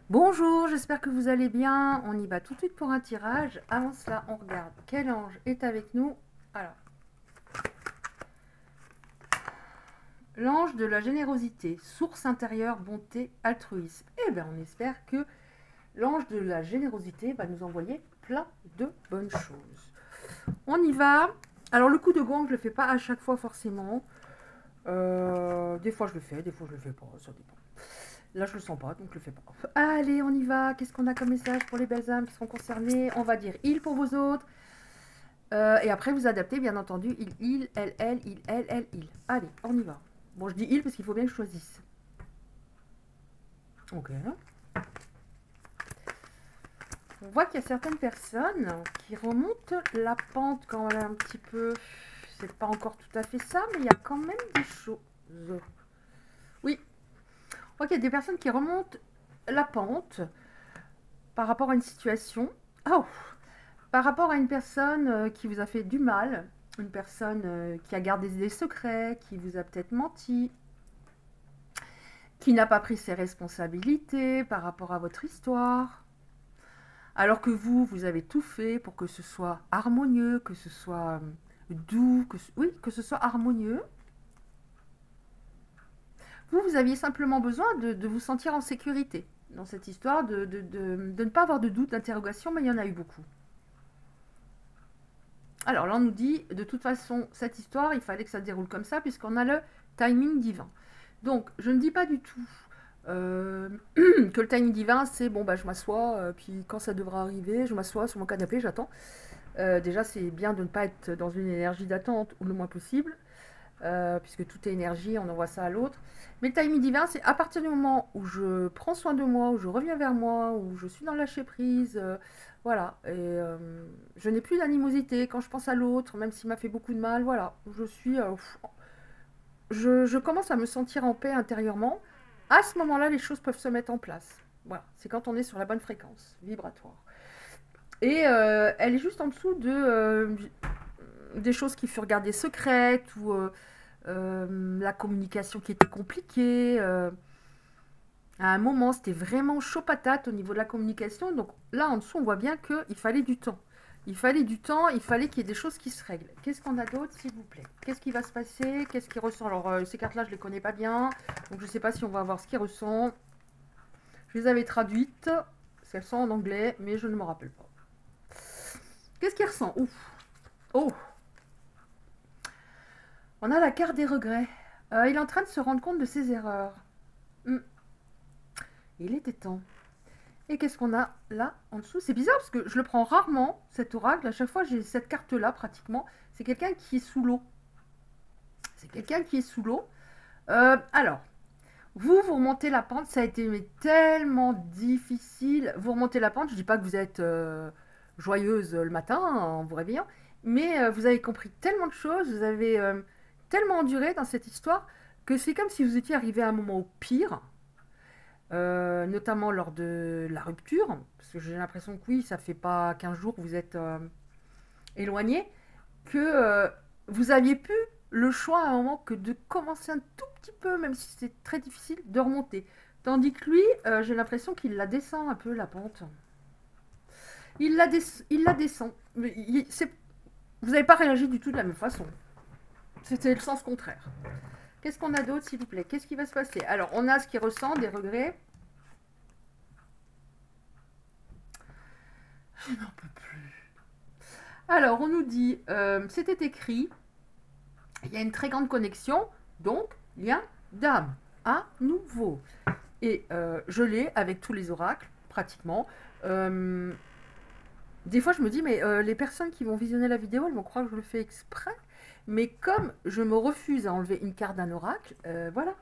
Bonjour, j'espère que vous allez bien. On y va tout de suite pour un tirage. Avant cela, on regarde quel ange est avec nous. Alors, l'ange de la générosité, source intérieure, bonté, altruisme. Eh bien, on espère que l'ange de la générosité va nous envoyer plein de bonnes choses. On y va. Alors, le coup de gong, je ne le fais pas à chaque fois forcément. Des fois, je le fais, des fois, je le fais pas. Ça dépend. Là, je le sens pas, donc je le fais pas. Allez, on y va. Qu'est-ce qu'on a comme message pour les belles âmes qui seront concernées? On va dire il pour vous autres. Et après, vous adaptez, bien entendu. Il, elle, il. Allez, on y va. Bon, je dis il parce qu'il faut bien que je choisisse. Ok. On voit qu'il y a certaines personnes qui remontent la pente quand même un petit peu. C'est pas encore tout à fait ça, mais il y a quand même des choses. Oui. On voit qu'il y a des personnes qui remontent la pente par rapport à une situation. Oh, par rapport à une personne qui vous a fait du mal, une personne qui a gardé des secrets, qui vous a peut-être menti, qui n'a pas pris ses responsabilités par rapport à votre histoire, alors que vous avez tout fait pour que ce soit harmonieux, que ce soit doux, que ce soit harmonieux. Vous aviez simplement besoin de vous sentir en sécurité dans cette histoire, de ne pas avoir de doute, d'interrogation, mais il y en a eu beaucoup. Alors là, on nous dit, de toute façon, cette histoire, il fallait que ça se déroule comme ça, puisqu'on a le timing divin. Donc, je ne dis pas du tout que le timing divin, c'est bon, bah, je m'assois, puis quand ça devra arriver, je m'assois sur mon canapé, j'attends. Déjà, c'est bien de ne pas être dans une énergie d'attente ou le moins possible, puisque tout est énergie, on envoie ça à l'autre. Mais le timing divin, c'est à partir du moment où je prends soin de moi, où je reviens vers moi, où je suis dans le lâcher prise. Voilà, et je n'ai plus d'animosité quand je pense à l'autre, même s'il m'a fait beaucoup de mal. Voilà, je suis, je commence à me sentir en paix intérieurement. À ce moment-là, les choses peuvent se mettre en place. Voilà, c'est quand on est sur la bonne fréquence vibratoire. Et elle est juste en dessous de des choses qui furent gardées secrètes ou la communication qui était compliquée. À un moment, c'était vraiment chaud patate au niveau de la communication. Donc là, en dessous, on voit bien qu'il fallait du temps. Il fallait du temps, il fallait qu'il y ait des choses qui se règlent. Qu'est-ce qu'on a d'autre, s'il vous plaît? Qu'est-ce qui va se passer? Qu'est-ce qui ressent? Alors, ces cartes-là, je ne les connais pas bien. Donc, je ne sais pas si on va voir ce qu'il ressent. Je les avais traduites, parce qu'elles sont en anglais, mais je ne me rappelle pas. Qu'est-ce qu'il ressent? Ouf. Oh. On a la carte des regrets. Il est en train de se rendre compte de ses erreurs. Il était temps. Et qu'est-ce qu'on a là en dessous? C'est bizarre parce que je le prends rarement, cet oracle. À chaque fois, j'ai cette carte-là pratiquement. C'est quelqu'un qui est sous l'eau. C'est quelqu'un qui est sous l'eau. Alors, vous remontez la pente. Ça a été tellement difficile. Vous remontez la pente. Je ne dis pas que vous êtes joyeuse le matin en vous réveillant. Mais vous avez compris tellement de choses. Vous avez tellement enduré dans cette histoire que c'est comme si vous étiez arrivé à un moment au pire. Notamment lors de la rupture, parce que j'ai l'impression que oui, ça fait pas 15 jours que vous êtes éloigné, que vous aviez pu le choix à un moment que de commencer un tout petit peu, même si c'est très difficile, de remonter. Tandis que lui, j'ai l'impression qu'il la descend un peu, la pente. Il la descend. Mais vous n'avez pas réagi du tout de la même façon. C'était le sens contraire. Qu'est-ce qu'on a d'autre, s'il vous plaît? Qu'est-ce qui va se passer? Alors, on a ce qu'il ressent, des regrets. Je n'en peux plus. Alors, on nous dit, c'était écrit, il y a une très grande connexion, donc lien d'âme, à nouveau. Et je l'ai avec tous les oracles, pratiquement. Des fois, je me dis, mais les personnes qui vont visionner la vidéo, elles vont croire que je le fais exprès. Mais comme je me refuse à enlever une carte d'un oracle, voilà.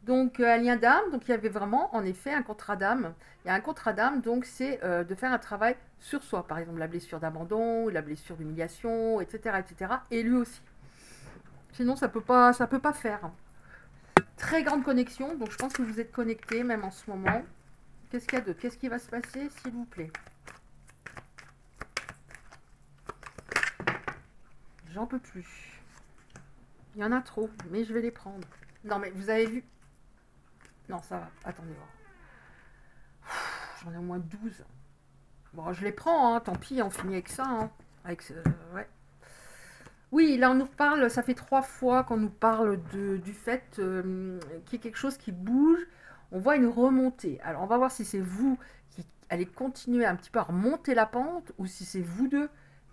Donc, un lien d'âme, donc il y avait vraiment, en effet, un contrat d'âme. Il y a un contrat d'âme, donc c'est de faire un travail sur soi. Par exemple, la blessure d'abandon, la blessure d'humiliation, etc., etc. Et lui aussi. Sinon, ça peut pas faire. Très grande connexion, donc je pense que vous êtes connectés, même en ce moment. Qu'est-ce qu'il y a d'autre? Qu'est-ce qui va se passer, s'il vous plaît? J'en peux plus. Il y en a trop, mais je vais les prendre. Non, mais vous avez vu? Non, ça va. Attendez voir. J'en ai au moins 12. Bon, je les prends, hein, tant pis, on finit avec ça. Hein, ouais. Oui, là on nous parle, ça fait 3 fois qu'on nous parle du fait qu'il y ait quelque chose qui bouge. On voit une remontée. Alors on va voir si c'est vous qui allez continuer un petit peu à remonter la pente ou si c'est vous deux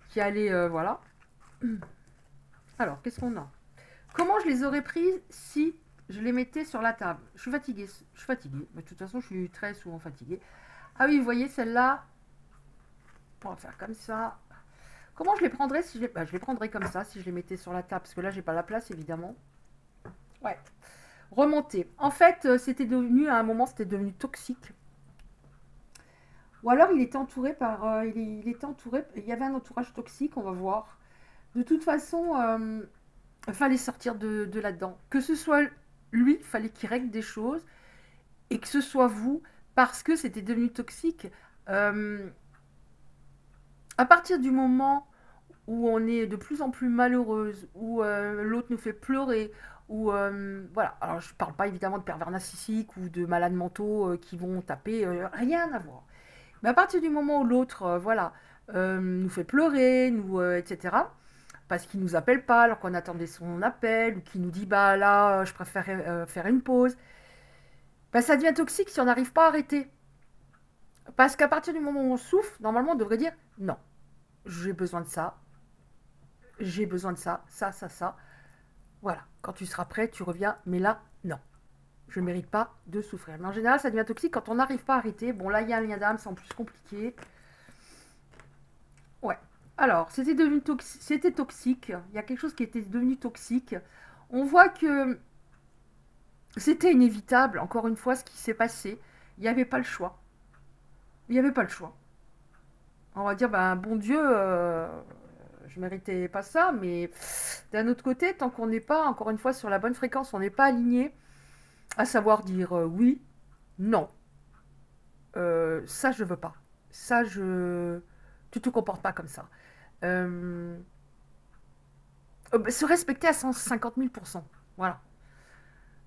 qui allez... voilà. Alors, qu'est-ce qu'on a? Comment je les aurais prises si je les mettais sur la table? Je suis fatiguée. Je suis fatiguée. De toute façon, je suis très souvent fatiguée. Ah oui, vous voyez, celle-là, on va faire comme ça. Comment je les prendrais si je les prendrais comme ça, si je les mettais sur la table? Parce que là, j'ai pas la place, évidemment. Ouais. Remonter. En fait, c'était devenu, à un moment, c'était devenu toxique. Ou alors, il était entouré par... il était entouré... Il y avait un entourage toxique, on va voir. De toute façon, il fallait sortir de là-dedans. Que ce soit lui, il fallait qu'il règle des choses. Et que ce soit vous, parce que c'était devenu toxique. À partir du moment où on est de plus en plus malheureuse, où l'autre nous fait pleurer, où voilà. Alors je parle pas évidemment de pervers narcissiques ou de malades mentaux qui vont taper, rien à voir. Mais à partir du moment où l'autre, voilà, nous fait pleurer, etc. Parce qu'il nous appelle pas alors qu'on attendait son appel, ou qu'il nous dit bah là je préfère faire une pause, bah, ça devient toxique si on n'arrive pas à arrêter. Parce qu'à partir du moment où on souffle, normalement on devrait dire non, j'ai besoin de ça, j'ai besoin de ça, ça. Voilà, quand tu seras prêt, tu reviens, mais là, non. Je ne mérite pas de souffrir. Mais en général, ça devient toxique quand on n'arrive pas à arrêter. Bon, là, il y a un lien d'âme, c'est en plus compliqué. Ouais. Alors, c'était toxique. Il y a quelque chose qui était devenu toxique. On voit que c'était inévitable, encore une fois, ce qui s'est passé. Il n'y avait pas le choix. Il n'y avait pas le choix. On va dire, ben, bon Dieu, je méritais pas ça, mais d'un autre côté, tant qu'on n'est pas, encore une fois, sur la bonne fréquence, on n'est pas aligné, à savoir dire oui, non, ça je veux pas, ça je... Tu te comportes pas comme ça. Se respecter à 150 000%, voilà.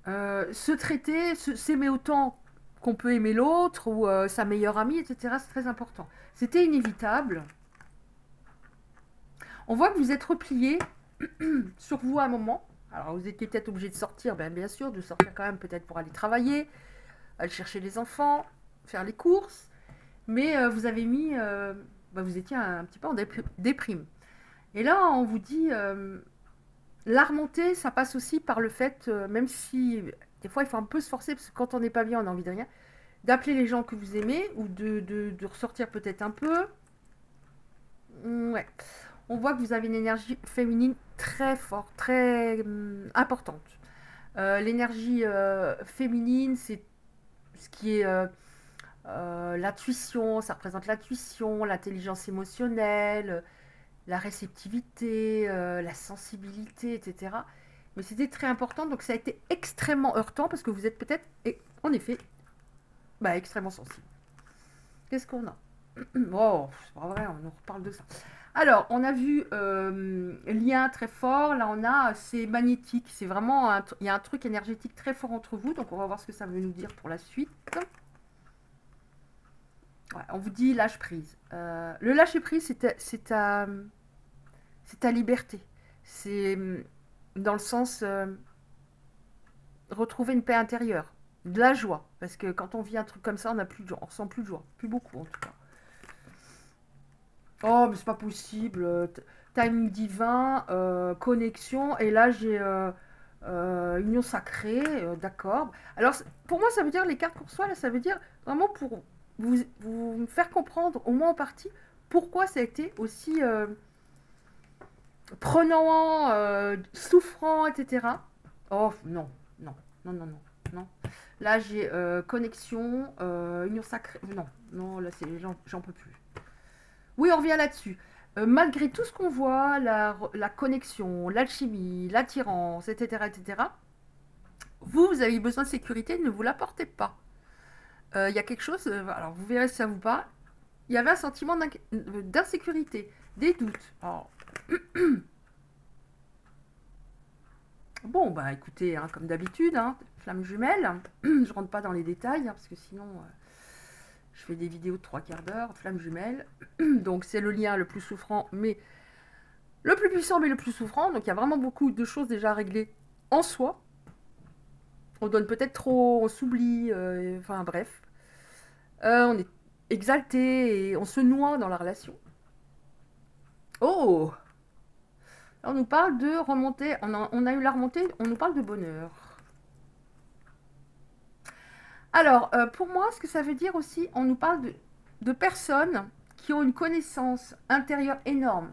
Se traiter, s'aimer autant qu'on peut aimer l'autre, ou sa meilleure amie, etc., c'est très important. C'était inévitable. On voit que vous êtes replié sur vous à un moment. Alors, vous étiez peut-être obligé de sortir, bien sûr, de sortir quand même peut-être pour aller travailler, aller chercher les enfants, faire les courses. Mais vous avez mis... vous étiez un petit peu en déprime. Et là, on vous dit... la remontée, ça passe aussi par le fait, même si des fois il faut un peu se forcer, parce que quand on n'est pas bien, on n'a envie de rien, d'appeler les gens que vous aimez, ou de ressortir peut-être un peu. Ouais. On voit que vous avez une énergie féminine très forte, très importante. L'énergie féminine, c'est ce qui est l'intuition, ça représente l'intuition, l'intelligence émotionnelle, la réceptivité, la sensibilité, etc. Mais c'était très important, donc ça a été extrêmement heurtant parce que vous êtes peut-être, en effet, extrêmement sensible. Qu'est-ce qu'on a? Oh, c'est pas vrai, on nous reparle de ça. Alors, on a vu lien très fort. Là, on a, c'est magnétique. C'est vraiment, il y a un truc énergétique très fort entre vous. Donc, on va voir ce que ça veut nous dire pour la suite. Ouais, on vous dit lâche prise. Le lâcher prise, c'est ta liberté. C'est dans le sens retrouver une paix intérieure, de la joie. Parce que quand on vit un truc comme ça, on n'a plus de joie. On ressent plus de joie, plus beaucoup en tout cas. Oh, mais c'est pas possible. Timing divin, connexion. Et là, j'ai union sacrée. D'accord. Alors, pour moi, ça veut dire, les cartes qu'on reçoit, là, ça veut dire vraiment pour vous faire comprendre, au moins en partie, pourquoi ça a été aussi prenant, souffrant, etc. Oh, non, non, non, non, non, non. Là, j'ai connexion, union sacrée. Non, non, là, j'en peux plus. Oui, on revient là-dessus. Malgré tout ce qu'on voit, la connexion, l'alchimie, l'attirance, etc., etc., vous avez besoin de sécurité, ne vous l'apportez pas. Il y a quelque chose, alors vous verrez si ça vous parle, il y avait un sentiment d'insécurité, des doutes. Alors, bon, écoutez, hein, comme d'habitude, hein, flamme jumelle, je rentre pas dans les détails, hein, parce que sinon, je fais des vidéos de 3/4 d'heure, flamme jumelle. Donc c'est le lien le plus souffrant, mais le plus puissant, mais le plus souffrant. Donc il y a vraiment beaucoup de choses déjà à régler en soi. On donne peut-être trop, on s'oublie, enfin bref. On est exalté et on se noie dans la relation. Oh! Là, on nous parle de remontée, on a eu la remontée, on nous parle de bonheur. Alors, pour moi, ce que ça veut dire aussi, on nous parle de personnes qui ont une connaissance intérieure énorme,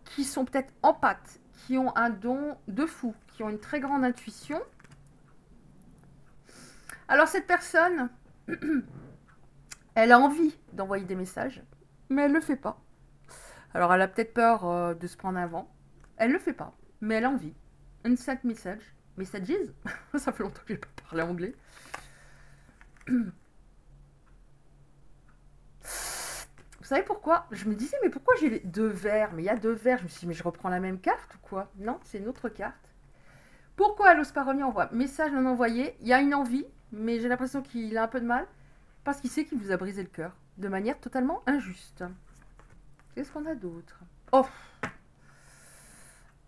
qui sont peut-être empathes, qui ont un don de fou, qui ont une très grande intuition. Alors, cette personne, elle a envie d'envoyer des messages, mais elle ne le fait pas. Alors, elle a peut-être peur de se prendre un vent. Elle ne le fait pas, mais elle a envie. Instant message. Messages. Ça fait longtemps que je n'ai pas parlé anglais. Vous savez pourquoi? Je me disais, mais pourquoi j'ai les 2 verres? Mais il y a 2 verres. Je me suis dit, mais je reprends la même carte ou quoi? Non, c'est une autre carte. Pourquoi l'os pas remis envoie message non envoyé? Il y a une envie, mais j'ai l'impression qu'il a un peu de mal parce qu'il sait qu'il vous a brisé le cœur de manière totalement injuste. Qu'est-ce qu'on a d'autre? Oh,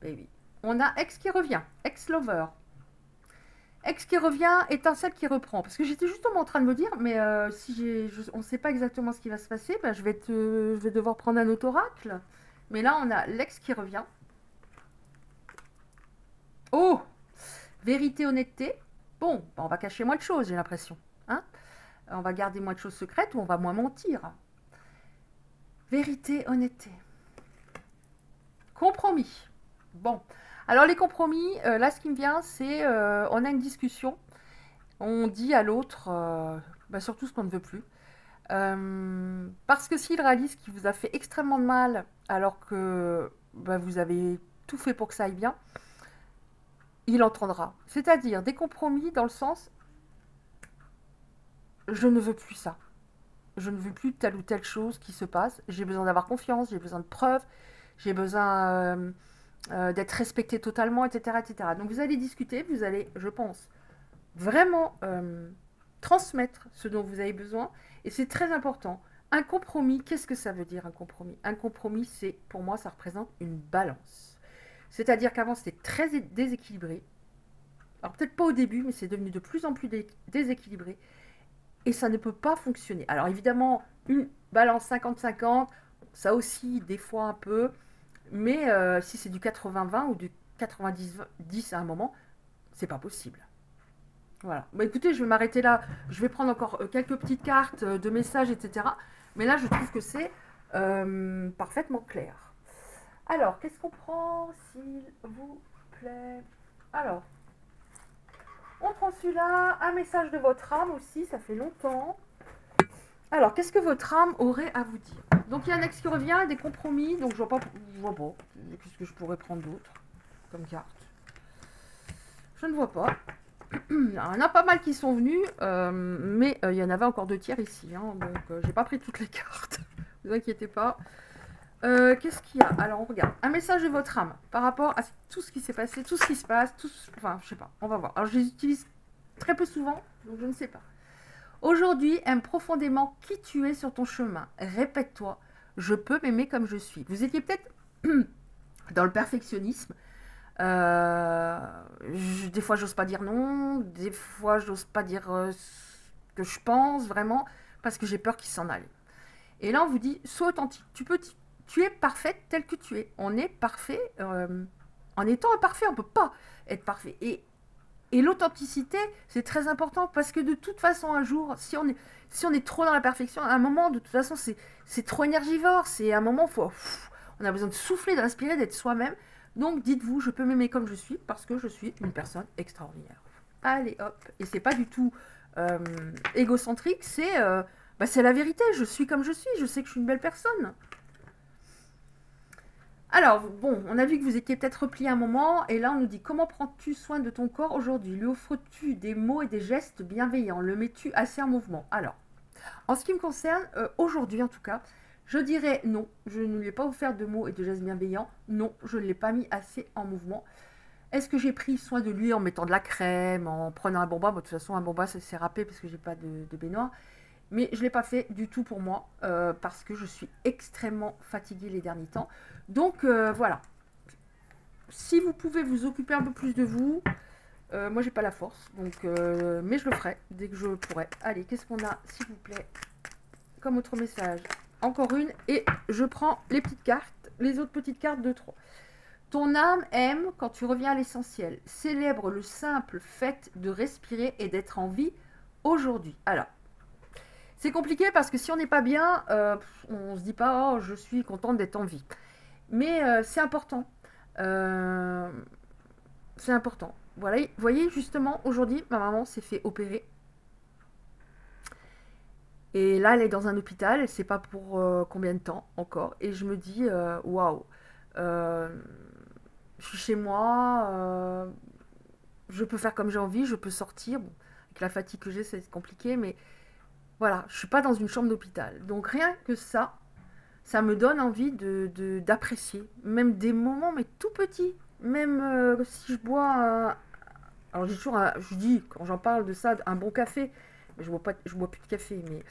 baby. On a ex qui revient, ex-lover. Ex qui revient, étincelle qui reprend. Parce que j'étais justement en train de me dire, mais si on ne sait pas exactement ce qui va se passer, ben je vais devoir prendre un autre oracle. Mais là, on a l'ex qui revient. Oh! Vérité, honnêteté. Bon, ben on va cacher moins de choses, j'ai l'impression. Hein? On va garder moins de choses secrètes ou on va moins mentir. Vérité, honnêteté. Compromis. Bon. Alors les compromis, là ce qui me vient, c'est on a une discussion, on dit à l'autre surtout ce qu'on ne veut plus. Parce que s'il réalise qu'il vous a fait extrêmement de mal alors que vous avez tout fait pour que ça aille bien, il entendra. C'est-à-dire des compromis dans le sens je ne veux plus ça. Je ne veux plus telle ou telle chose qui se passe. J'ai besoin d'avoir confiance, j'ai besoin de preuves, j'ai besoin d'être respecté totalement, etc., etc. Donc vous allez discuter, vous allez, je pense, vraiment transmettre ce dont vous avez besoin. Et c'est très important. Un compromis, qu'est-ce que ça veut dire un compromis? Un compromis, c'est, pour moi, ça représente une balance. C'est-à-dire qu'avant, c'était très déséquilibré. Alors peut-être pas au début, mais c'est devenu de plus en plus déséquilibré. Et ça ne peut pas fonctionner. Alors évidemment, une balance 50-50, ça aussi, des fois un peu. Mais si c'est du 80-20 ou du 90-10 à un moment, c'est pas possible. Voilà. Bah écoutez, je vais m'arrêter là. Je vais prendre encore quelques petites cartes de messages, etc. Mais là, je trouve que c'est parfaitement clair. Alors, qu'est-ce qu'on prend, s'il vous plaît? Alors, on prend celui-là. Un message de votre âme aussi, ça fait longtemps. Alors, qu'est-ce que votre âme aurait à vous dire? Donc, il y a un ex qui revient, des compromis. Donc, je vois pas. Qu'est-ce que je pourrais prendre d'autre comme carte? Je ne vois pas. Il y en a pas mal qui sont venus, mais il y en avait encore 2 tiers ici. Hein, donc, j'ai pas pris toutes les cartes. Ne vous inquiétez pas. Qu'est-ce qu'il y a? Alors, on regarde. Un message de votre âme par rapport à tout ce qui s'est passé, tout ce qui se passe, enfin, je sais pas. On va voir. Alors, je les utilise très peu souvent, donc je ne sais pas. Aujourd'hui, aime profondément qui tu es sur ton chemin. Répète-toi, je peux m'aimer comme je suis. Vous étiez peut-être dans le perfectionnisme. Des fois, j'ose pas dire non. Des fois, j'ose pas dire ce que je pense vraiment parce que j'ai peur qu'il s'en aille. Et là, on vous dit, sois authentique. Tu es parfaite telle que tu es. On est parfait. En étant imparfait, on peut pas être parfait. Et l'authenticité, c'est très important parce que de toute façon, un jour, si on est trop dans la perfection, à un moment, de toute façon, c'est trop énergivore. C'est un moment, on a besoin de souffler, de respirer, d'être soi-même. Donc, dites-vous, je peux m'aimer comme je suis parce que je suis une personne extraordinaire. Allez, hop. Et c'est pas du tout égocentrique, c'est la vérité. Je suis comme je suis. Je sais que je suis une belle personne. Alors, bon, on a vu que vous étiez peut-être replié un moment, et là on nous dit, comment prends-tu soin de ton corps aujourd'hui? Lui offres-tu des mots et des gestes bienveillants? Le mets-tu assez en mouvement? Alors, en ce qui me concerne, aujourd'hui en tout cas, je dirais non, je ne lui ai pas offert de mots et de gestes bienveillants, non, je ne l'ai pas mis assez en mouvement. Est-ce que j'ai pris soin de lui en mettant de la crème, en prenant un bon bain? Bon, de toute façon, un bon bain, c'est râpé parce que j'ai pas de baignoire. Mais je ne l'ai pas fait du tout pour moi, parce que je suis extrêmement fatiguée les derniers temps. Donc voilà. Si vous pouvez vous occuper un peu plus de vous, moi j'ai pas la force, donc mais je le ferai dès que je pourrai. Allez, qu'est-ce qu'on a, s'il vous plaît, comme autre message? Encore une, et je prends les petites cartes, les autres petites cartes de 3. Ton âme aime quand tu reviens à l'essentiel. Célèbre le simple fait de respirer et d'être en vie aujourd'hui. Alors, c'est compliqué parce que si on n'est pas bien, on se dit pas « Oh, je suis contente d'être en vie ». Mais c'est important. C'est important. Voilà, vous voyez, justement, aujourd'hui, ma maman s'est fait opérer. Et là, elle est dans un hôpital, elle ne sait pas pour combien de temps encore. Et je me dis, waouh, je suis chez moi, je peux faire comme j'ai envie, je peux sortir. Bon, avec la fatigue que j'ai, c'est compliqué, mais voilà, je ne suis pas dans une chambre d'hôpital. Donc rien que ça me donne envie d'apprécier, même des moments, mais tout petits. Même si je bois alors j'ai toujours je dis, quand j'en parle de ça, un bon café. Mais je bois plus de café, mais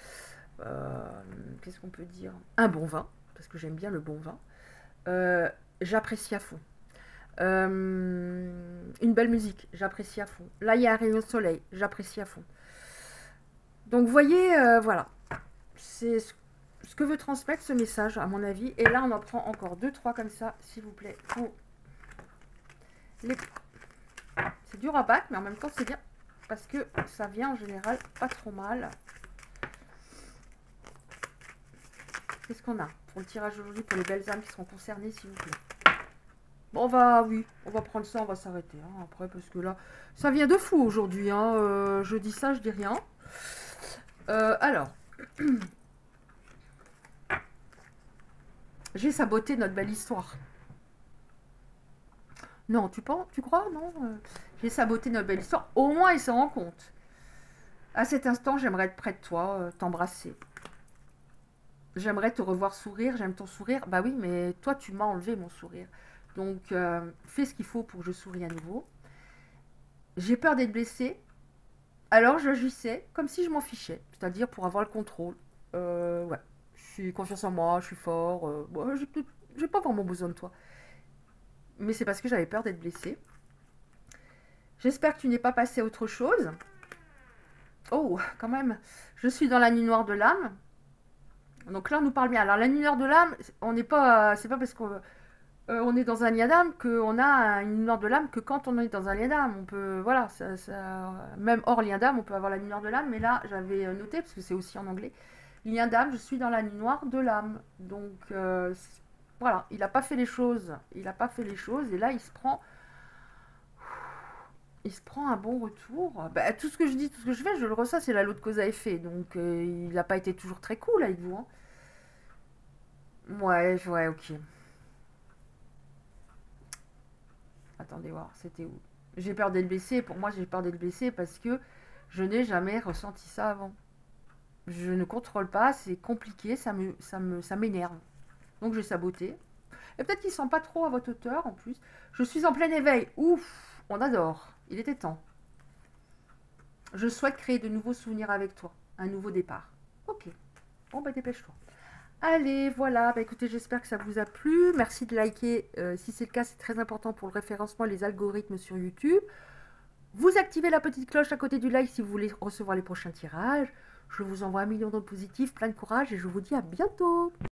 qu'est-ce qu'on peut dire? Un bon vin, parce que j'aime bien le bon vin. J'apprécie à fond. Une belle musique, j'apprécie à fond. Là, il y a un rayon de soleil, j'apprécie à fond. Donc, vous voyez, voilà. C'est ce que veut transmettre ce message, à mon avis. Et là, on en prend encore 2-3 comme ça, s'il vous plaît. C'est dur à battre, mais en même temps, c'est bien. Parce que ça vient en général pas trop mal. Qu'est-ce qu'on a pour le tirage aujourd'hui, pour les belles âmes qui seront concernées, s'il vous plaît? Bon, on va prendre ça, on va s'arrêter. Hein, après, parce que là, ça vient de fou aujourd'hui. Hein, je dis ça, je dis rien. Alors, j'ai saboté notre belle histoire. Non, tu crois? Non, j'ai saboté notre belle histoire. Au moins, il s'en rend compte. À cet instant, j'aimerais être près de toi, t'embrasser. J'aimerais te revoir sourire, j'aime ton sourire. Bah oui, mais toi, tu m'as enlevé mon sourire. Donc, fais ce qu'il faut pour que je sourie à nouveau. J'ai peur d'être blessée. Alors, j'agissais comme si je m'en fichais. C'est-à-dire pour avoir le contrôle. Ouais, je suis confiance en moi, je suis fort. Ouais, j'ai pas vraiment besoin de toi. Mais c'est parce que j'avais peur d'être blessée. J'espère que tu n'es pas passé à autre chose. Oh, quand même. Je suis dans la nuit noire de l'âme. Donc là, on nous parle bien. Alors, la nuit noire de l'âme, on n'est pas... c'est pas parce qu'on est dans un lien d'âme qu'on a une nuit noire de l'âme que quand on est dans un lien d'âme. On peut... Voilà, même hors lien d'âme, on peut avoir la nuit noire de l'âme. Mais là, j'avais noté, parce que c'est aussi en anglais, lien d'âme, je suis dans la nuit noire de l'âme. Donc, voilà, il n'a pas fait les choses. Il n'a pas fait les choses. Et là, il se prend un bon retour. Bah, tout ce que je dis, tout ce que je fais, je le ressens, c'est la loi de cause à effet. Donc, il n'a pas été toujours très cool avec vous. Hein. Ouais, ok. Attendez voir, c'était où? J'ai peur d'être blessée. Pour moi, j'ai peur d'être blessée parce que je n'ai jamais ressenti ça avant. Je ne contrôle pas, c'est compliqué, ça m'énerve. Donc, j'ai saboté. Et peut-être qu'il ne sent pas trop à votre hauteur, en plus. Je suis en plein éveil. Ouf, on adore. Il était temps. Je souhaite créer de nouveaux souvenirs avec toi. Un nouveau départ. Ok. Bon, bah dépêche-toi. Allez, voilà. Bah écoutez, j'espère que ça vous a plu. Merci de liker. Si c'est le cas, c'est très important pour le référencement et les algorithmes sur YouTube. Vous activez la petite cloche à côté du like si vous voulez recevoir les prochains tirages. Je vous envoie un million d'ondes positives, plein de courage et je vous dis à bientôt.